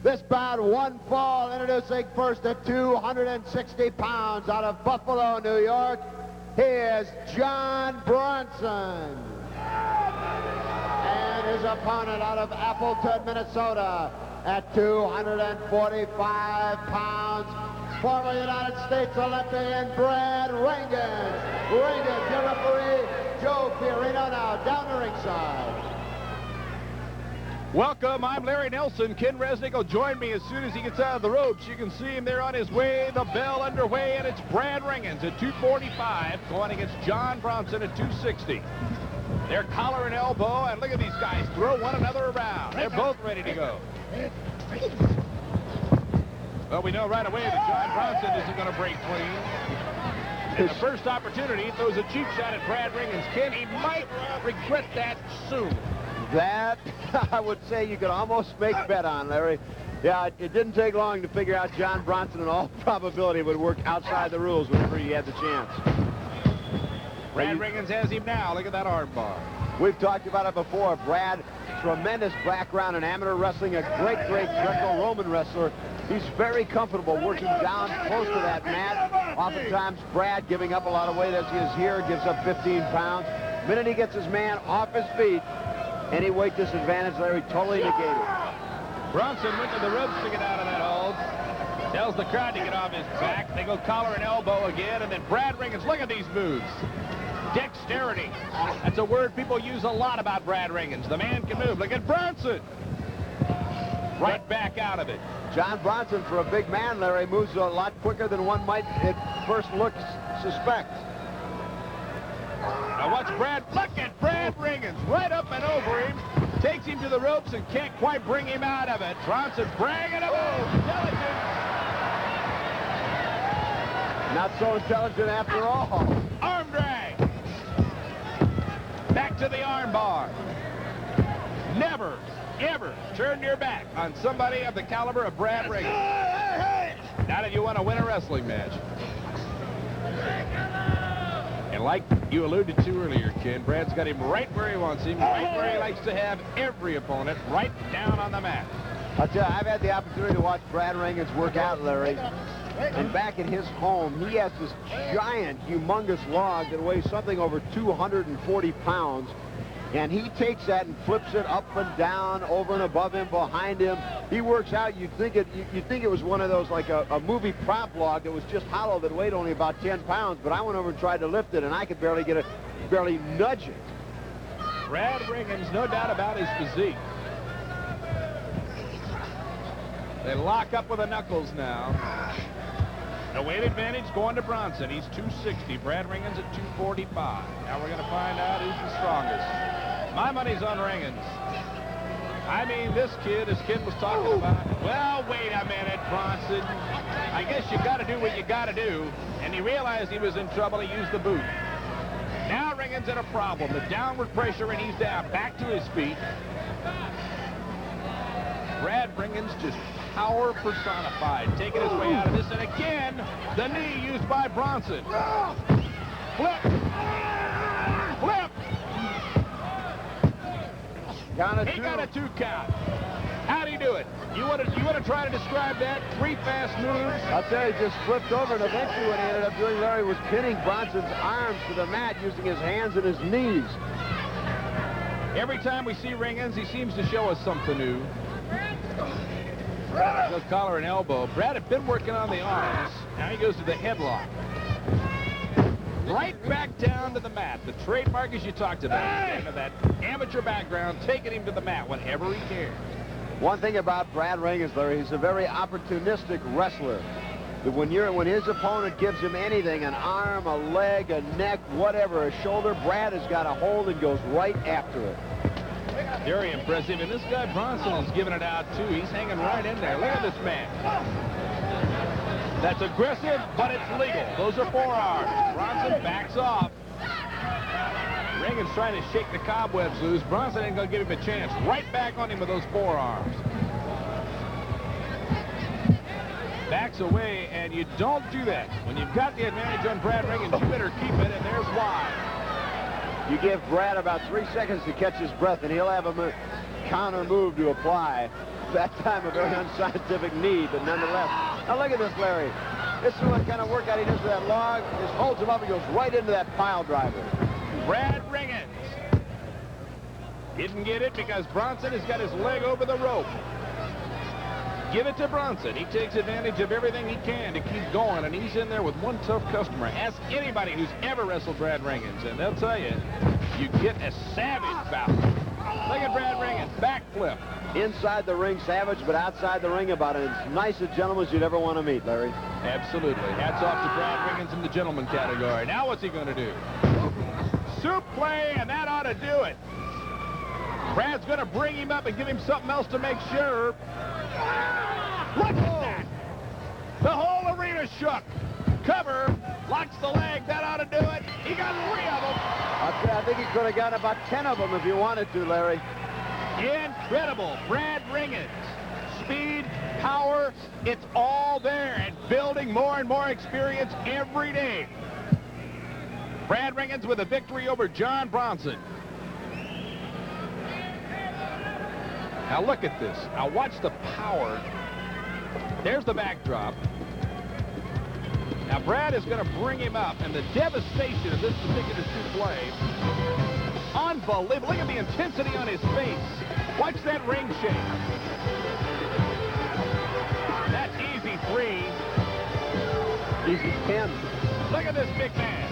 This bout one fall, introducing first at 260 pounds out of Buffalo, New York. Here's John Bronson. And his opponent out of Appleton, Minnesota at 245 pounds, former United States Olympian Brad Rheingans. Rheingans, your referee, Joe Fiorino, now down the ringside. Welcome, I'm Larry Nelson. Ken Resnick will join me as soon as he gets out of the ropes. You can see him there on his way, the bell underway, and it's Brad Rheingans at 245 going against John Bronson at 260. They're collar and elbow, and look at these guys throw one another around. They're both ready to go. Well, we know right away that John Bronson isn't going to break clean. And the first opportunity, he throws a cheap shot at Brad Rheingans. Ken, he might regret that soon. That, I would say you could almost make a bet on, Larry. Yeah, it didn't take long to figure out John Bronson in all probability would work outside the rules whenever he had the chance. Brad Rheingans has him now. Look at that arm bar. We've talked about it before. Brad, tremendous background in amateur wrestling, a great Greco-Roman wrestler. He's very comfortable working down close to that mat. Oftentimes, Brad, giving up a lot of weight as he is here, gives up 15 pounds. The minute he gets his man off his feet, any weight disadvantage, Larry, totally negated. Bronson went to the ropes to get out of that hold. Tells the crowd to get off his back. They go collar and elbow again, and then Brad Rheingans, look at these moves. Dexterity. That's a word people use a lot about Brad Rheingans. The man can move. Look at Bronson. Right back out of it. John Bronson, for a big man, Larry, moves a lot quicker than one might at first look suspect. Now watch Brad. Look at Brad Rheingans. Right up and over him. Takes him to the ropes and can't quite bring him out of it. Bronson bringing him over. Intelligent. Not so intelligent after all. Arm drag. Back to the arm bar. Never, ever turn your back on somebody of the caliber of Brad Rheingans. Not if you want to win a wrestling match. And like you alluded to earlier, Ken, Brad's got him right where he wants him, right where he likes to have every opponent, right down on the mat. I'll tell you, I've had the opportunity to watch Brad Rheingans work out, Larry. And back at his home, he has this giant, humongous log that weighs something over 240 pounds. And he takes that and flips it up and down, over and above him, behind him. He works out. You'd think it was one of those, like a movie prop log that was just hollow that weighed only about 10 pounds. But I went over and tried to lift it, and I could barely nudge it. Brad Rheingans, no doubt about his physique. They lock up with the knuckles now. The weight advantage going to Bronson. He's 260. Brad Rheingans at 245. Now we're going to find out who's the strongest. My money's on Rheingans. I mean, this kid, as Ken was talking about. Well, wait a minute, Bronson. I guess you got to do what you got to do. And he realized he was in trouble. He used the boot. Now Rheingans in a problem. The downward pressure, and he's down. Back to his feet. Brad Rheingans just power personified, taking his way out of this, and again, the knee used by Bronson. Flip! Flip! He got a 2 count. How'd he do it? You want to try to describe that? 3 fast moves? I'll tell you, just flipped over, and eventually what he ended up doing, Larry, was pinning Bronson's arms to the mat using his hands and his knees. Every time we see Rheingans, he seems to show us something new. Goes collar and elbow. Brad had been working on the arms. Now he goes to the headlock. Right back down to the mat. The trademark, as you talked about, again, of that amateur background, taking him to the mat whenever he can. One thing about Brad Rheingans, Larry, he's a very opportunistic wrestler. That when his opponent gives him anything, an arm, a leg, a neck, whatever, a shoulder, Brad has got a hold and goes right after it. Very impressive, and this guy Bronson is giving it out too. He's hanging right in there. Look at this man. That's aggressive, but it's legal. Those are forearms. Bronson backs off. Rheingans trying to shake the cobwebs loose. Bronson ain't going to give him a chance. Right back on him with those forearms. Backs away, and you don't do that. When you've got the advantage on Brad Rheingans, you better keep it, and there's why. You give Brad about 3 seconds to catch his breath, and he'll have a counter move to apply. That time a very unscientific knee, but nonetheless. Now look at this, Larry. This is what kind of workout he does with that log. Just holds him up and goes right into that pile driver. Brad Rheingans didn't get it because Bronson has got his leg over the rope. Give it to Bronson. He takes advantage of everything he can to keep going, and he's in there with one tough customer. Ask anybody who's ever wrestled Brad Rheingans, and they'll tell you, you get a savage bout. Look at Brad Rheingans, backflip. Inside the ring, savage, but outside the ring, about as nice a gentleman as you'd ever want to meet, Larry. Absolutely. Hats off to Brad Rheingans in the gentleman category. Now what's he going to do? Soup play, and that ought to do it. Brad's going to bring him up and give him something else to make sure. Look at that. The whole arena shook. Cover, locks the leg. That ought to do it. He got 3 of them. I think he could have got about 10 of them if you wanted to, Larry. Incredible. Brad Rheingans. Speed, power, it's all there, and building more and more experience every day. Brad Rheingans with a victory over John Bronson. Now look at this. Now watch the power. There's the backdrop. Now Brad is going to bring him up, and the devastation of this particular play. Unbelievable. Look at the intensity on his face. Watch that ring shake. That's easy 3. Easy 10. Look at this big man.